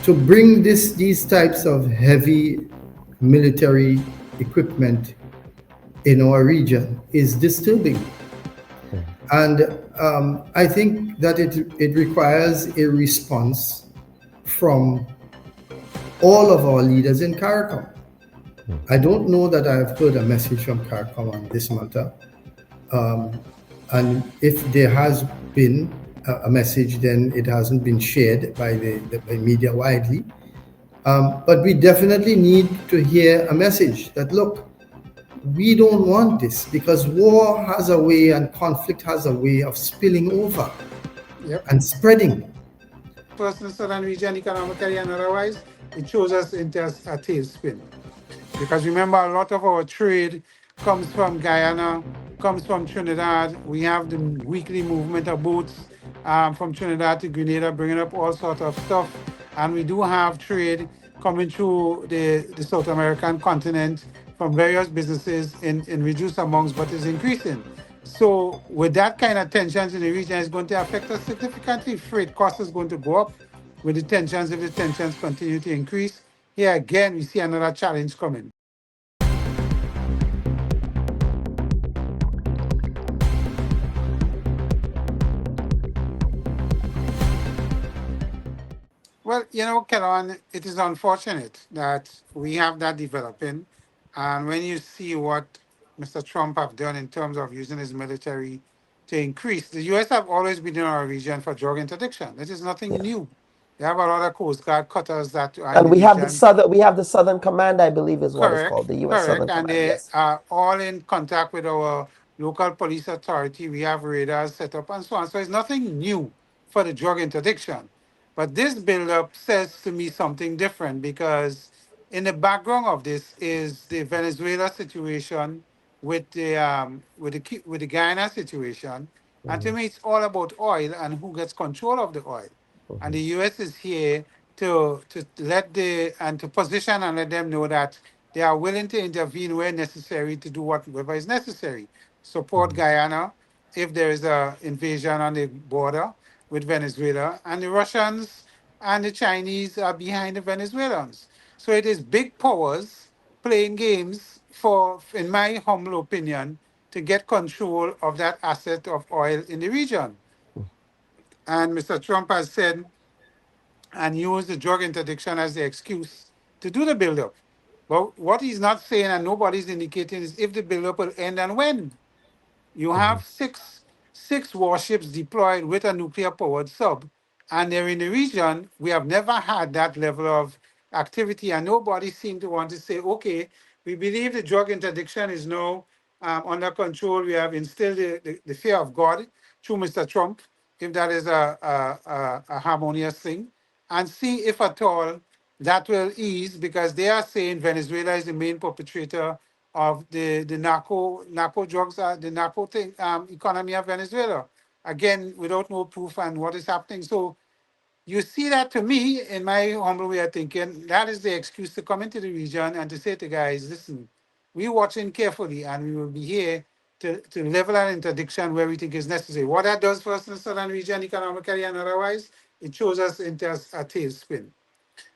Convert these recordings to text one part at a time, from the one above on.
To bring these types of heavy military equipment in our region is disturbing. And I think that it requires a response from all of our leaders in CARICOM. I don't know that I've heard a message from CARICOM on this matter. And if there has been a message, then it hasn't been shared by by media widely. But we definitely need to hear a message that, look, we don't want this, because war has a way and conflict has a way of spilling over Yep. and spreading. First in the southern region, economically and otherwise, it shows us into a tailspin. Because remember, a lot of our trade comes from Guyana, comes from Trinidad. We have the weekly movement of boats from Trinidad to Grenada, bringing up all sorts of stuff. And we do have trade coming through the South American continent from various businesses in reduced amounts, but it's increasing. So with that kind of tensions in the region, it's going to affect us significantly. Freight cost is going to go up with the tensions if the tensions continue to increase. Here again, we see another challenge coming. Well, Kellan, it is unfortunate that we have that developing. And when you see what Mr. Trump have done in terms of using his military to increase, the US have always been in our region for drug interdiction. This is nothing Yeah. new. They have a lot of Coast Guard cutters that are in And the region. we have the Southern Command, I believe is what it's Correct, called, the US correct. Southern And Command. they Yes. are all in contact with our local police authority. We have radars set up and so on. So it's nothing new for the drug interdiction. But this buildup says to me something different, because in the background of this is the Venezuela situation with the Guyana situation. And to Mhm. me, it's all about oil and who gets control of the oil. And Mhm. the US is here to let the and to position and let them know that they are willing to intervene where necessary to do whatever is necessary. Support Mhm. Guyana if there is a invasion on the border with Venezuela, and the Russians and the Chinese are behind the Venezuelans. So it is big powers playing games for, in my humble opinion, to get control of that asset of oil in the region. And Mr. Trump has said and use the drug interdiction as the excuse to do the buildup. But what he's not saying and nobody's indicating is if the buildup will end and when. You Mhm. have six warships deployed with a nuclear powered sub, and they're in the region. We have never had that level of activity, and nobody seemed to want to say, okay, we believe the drug interdiction is now under control. We have instilled the fear of God through Mr. Trump, if that is a harmonious thing, and see if at all that will ease, because they are saying Venezuela is the main perpetrator of the narco drugs, the narco thing, economy of Venezuela. Again, without no proof and what is happening. So you see that, to me, in my humble way of thinking, that is the excuse to come into the region and to say to guys, listen, we're watching carefully and we will be here to level an interdiction where we think is necessary. What that does for us in the southern region, economically and otherwise, it shows us into a tailspin.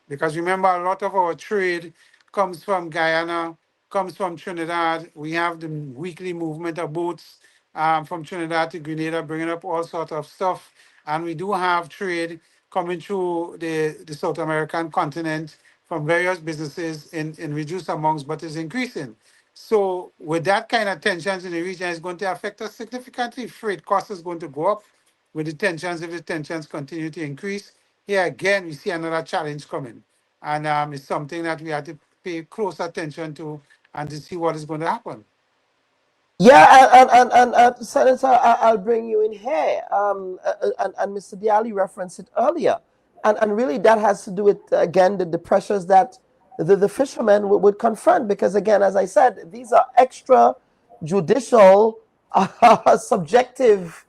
Because remember, a lot of our trade comes from Guyana, comes from Trinidad. We have the weekly movement of boats from Trinidad to Grenada, bringing up all sorts of stuff. And we do have trade coming through the South American continent from various businesses in reduced amounts, but is increasing. So with that kind of tensions in the region, it's going to affect us significantly. Freight cost is going to go up with the tensions if the tensions continue to increase. Here again, we see another challenge coming. And it's something that we have to pay close attention to and to see what is going to happen. Yeah, and Senator, I'll bring you in here. And Mr. Diali referenced it earlier, and really that has to do with again the pressures that the fishermen would confront, because again, as I said, these are extra judicial, subjective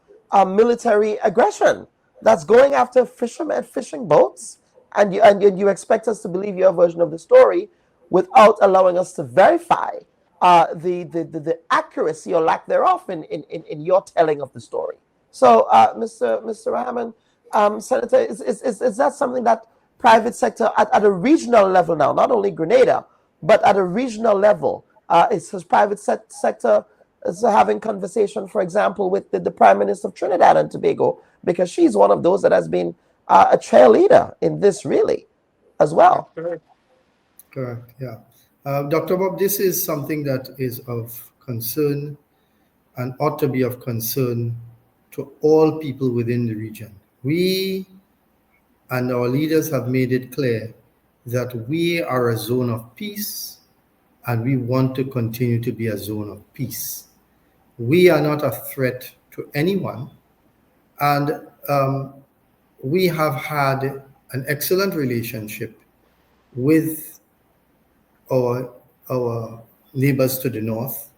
military aggression that's going after fishermen, fishing boats, and you expect us to believe your version of the story without allowing us to verify the accuracy or lack thereof in your telling of the story. So, Mr. Rahman, Senator, is that something that private sector at a regional level now, not only Grenada, but at a regional level. It's his private sector is having conversation, for example, with the Prime Minister of Trinidad and Tobago, because she's one of those that has been a trailleader in this really as well. Correct, yeah. Dr. Bob, this is something that is of concern and ought to be of concern to all people within the region. We and our leaders have made it clear that we are a zone of peace and we want to continue to be a zone of peace. We are not a threat to anyone, and we have had an excellent relationship with our neighbors to the north,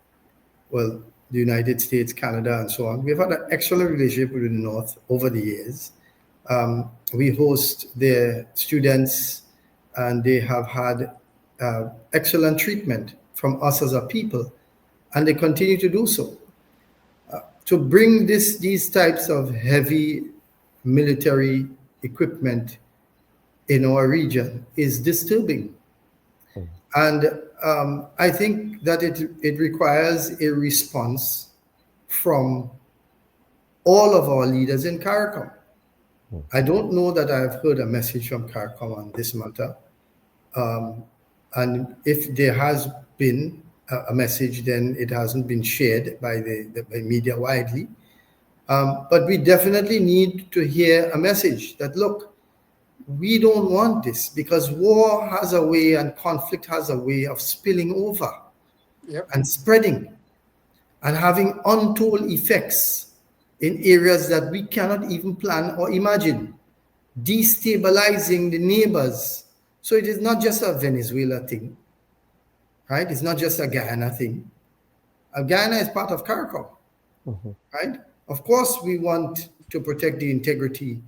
well, the United States, Canada, and so on. We've had an excellent relationship with the north over the years. We host their students, and they have had excellent treatment from us as a people, and they continue to do so. To bring these types of heavy military equipment in our region is disturbing. And I think that it requires a response from all of our leaders in CARICOM. I don't know that I've heard a message from CARICOM on this matter. And if there has been a message, then it hasn't been shared by the media widely. But we definitely need to hear a message that, look, we don't want this, because war has a way and conflict has a way of spilling over and spreading and having untold effects in areas that we cannot even plan or imagine, destabilizing the neighbors. So it is not just a Venezuela thing, right? It's not just a Guyana thing. Guyana is part of CARICOM, right? Of course, we want to protect the integrity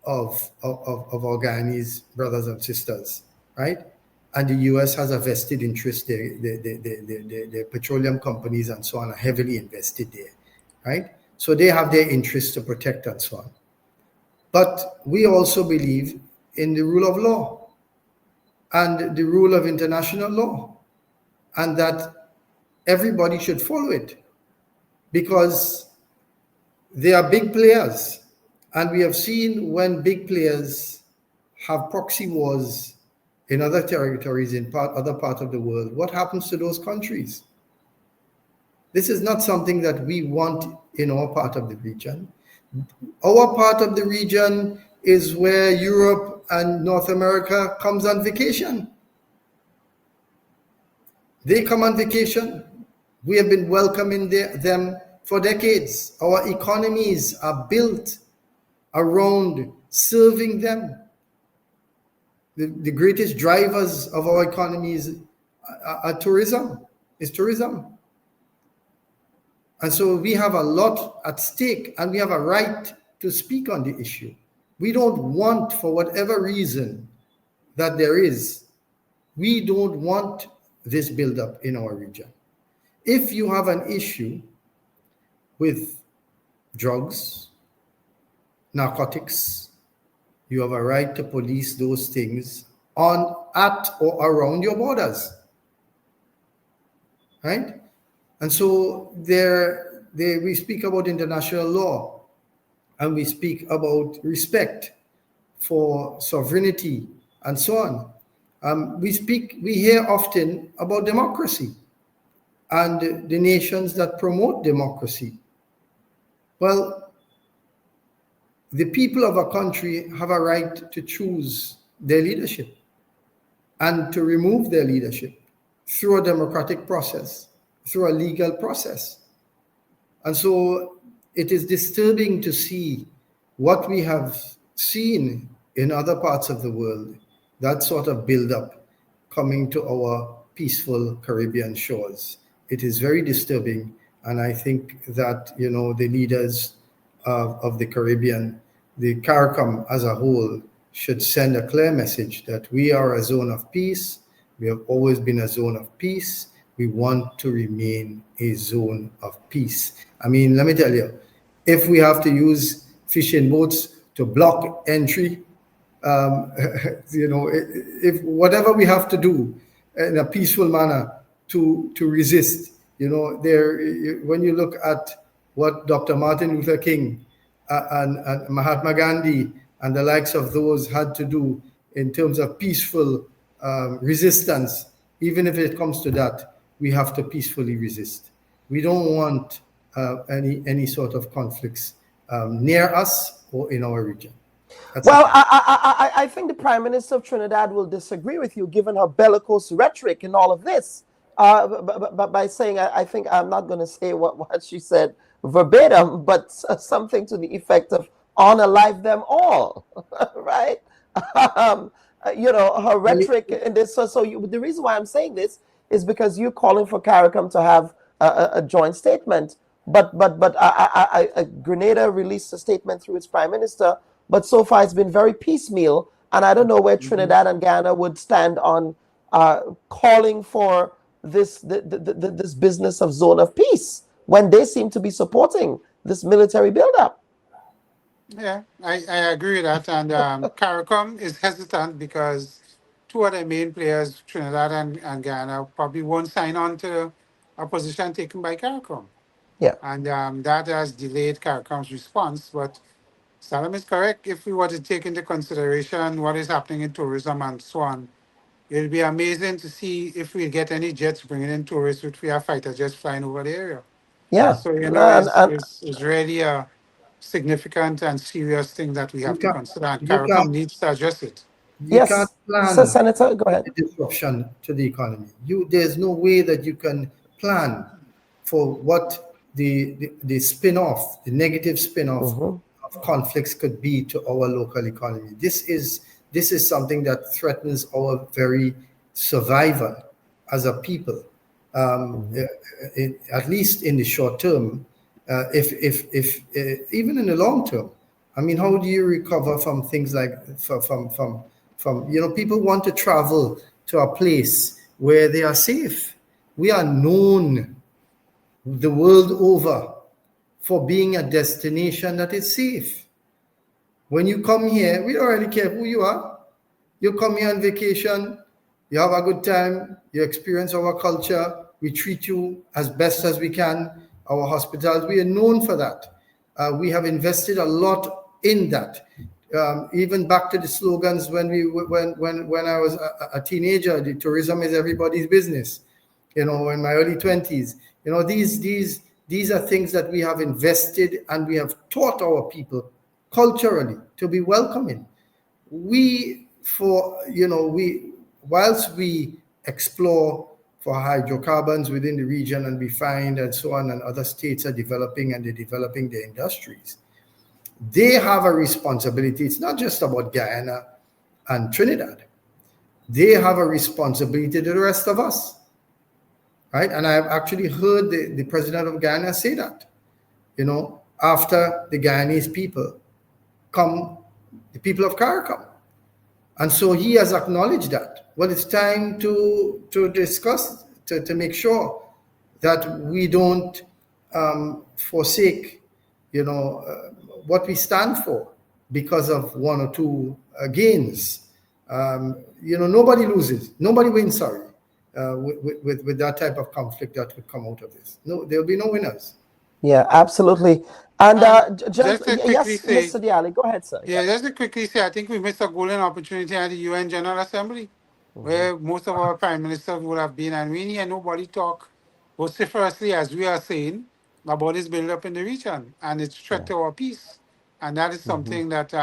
of our Guyanese brothers and sisters, right? And the US has a vested interest there. The petroleum companies and so on are heavily invested there, right? So they have their interests to protect and so on. But we also believe in the rule of law and the rule of international law, and that everybody should follow it, because they are big players. And we have seen when big players have proxy wars in other territories, in other parts of the world, what happens to those countries? This is not something that we want in our part of the region. Our part of the region is where Europe and North America comes on vacation. They come on vacation. We have been welcoming them for decades. Our economies are built around serving them. The greatest drivers of our economies are tourism. And so we have a lot at stake, and we have a right to speak on the issue. We don't want, for whatever reason that there is, we don't want this buildup in our region. If you have an issue with drugs, narcotics, you have a right to police those things at or around your borders, right? And so we speak about international law, and we speak about respect for sovereignty and so on. We hear often about democracy and the nations that promote democracy. Well, the people of a country have a right to choose their leadership and to remove their leadership through a democratic process, through a legal process. And so it is disturbing to see what we have seen in other parts of the world, that sort of buildup coming to our peaceful Caribbean shores. It is very disturbing. And I think that, the leaders of the Caribbean, the CARICOM as a whole, should send a clear message that we are a zone of peace. We have always been a zone of peace. We want to remain a zone of peace. I mean, let me tell you, if we have to use fishing boats to block entry um, if whatever we have to do in a peaceful manner to resist, there when you look at what Dr. Martin Luther King and Mahatma Gandhi and the likes of those had to do in terms of peaceful resistance, even if it comes to that, we have to peacefully resist. We don't want any sort of conflicts near us or in our region. That's the Well, fact. I think the Prime Minister of Trinidad will disagree with you, given her bellicose rhetoric in all of this. By saying, I think I'm not going to say what she said verbatim, but something to the effect of "honor life them all," right? um, her Well, rhetoric in this. The reason why I'm saying this is because you're calling for CARICOM to have a joint statement. But Grenada released a statement through its prime minister, but so far it's been very piecemeal, and I don't know where mhm. Trinidad and Guyana would stand on calling for this business of zone of peace when they seem to be supporting this military buildup. Yeah, I agree with that. And CARICOM is hesitant because two of the main players, Trinidad and Guyana, probably won't sign on to a position taken by CARICOM. Yeah, And that has delayed CARICOM's response. But Salam is correct. If we were to take into consideration what is happening in tourism and so on, it'll be amazing to see if we get any jets bringing in tourists, which we have fighter jets flying over the area. yeah, So, and it's really a significant and serious thing that we You have to can't, consider, and you CARICOM can't, needs to address it. you can't yes, plan Senator, go ahead. a disruption to the economy. There's no way that you can plan for what the spin-off, the negative spin-off Hmm. of conflicts could be to our local economy. This is something that threatens our very survival as a people. Hmm. At least in the short term, if even in the long term. I mean, how do you recover from things like from people want to travel to a place where they are safe. We are known the world over for being a destination that is safe. When you come here, we don't really care who you are. You come here on vacation, you have a good time, you experience our culture, we treat you as best as we can. Our hospitals, we are known for that. We have invested a lot in that. Even back to the slogans when I was a teenager, the tourism is everybody's business. In my early 20s, these are things that we have invested and we have taught our people culturally to be welcoming. We for we whilst we explore for hydrocarbons within the region and we find and so on, and other states are developing and they're developing their industries, they have a responsibility. It's not just about Guyana and Trinidad. They have a responsibility to the rest of us, right? And I've actually heard the president of Guyana say that, after the Guyanese people come the people of CARICOM. And so he has acknowledged that. Well, it's time to discuss, to make sure that we don't forsake, what we stand for because of one or two gains. Nobody loses, nobody wins. Sorry, with that type of conflict that would come out of this. No, there'll be no winners. Yeah, absolutely. And Just to quickly yes, say, Mr. Diali, go ahead, sir. Yeah. yeah, just to quickly say, I think we missed a golden opportunity at the UN General Assembly, Hmm. where most of our prime ministers would have been, and we hear nobody talk vociferously, as we are saying, about this build-up in the region and its threat to our peace. And that is Hmm. something that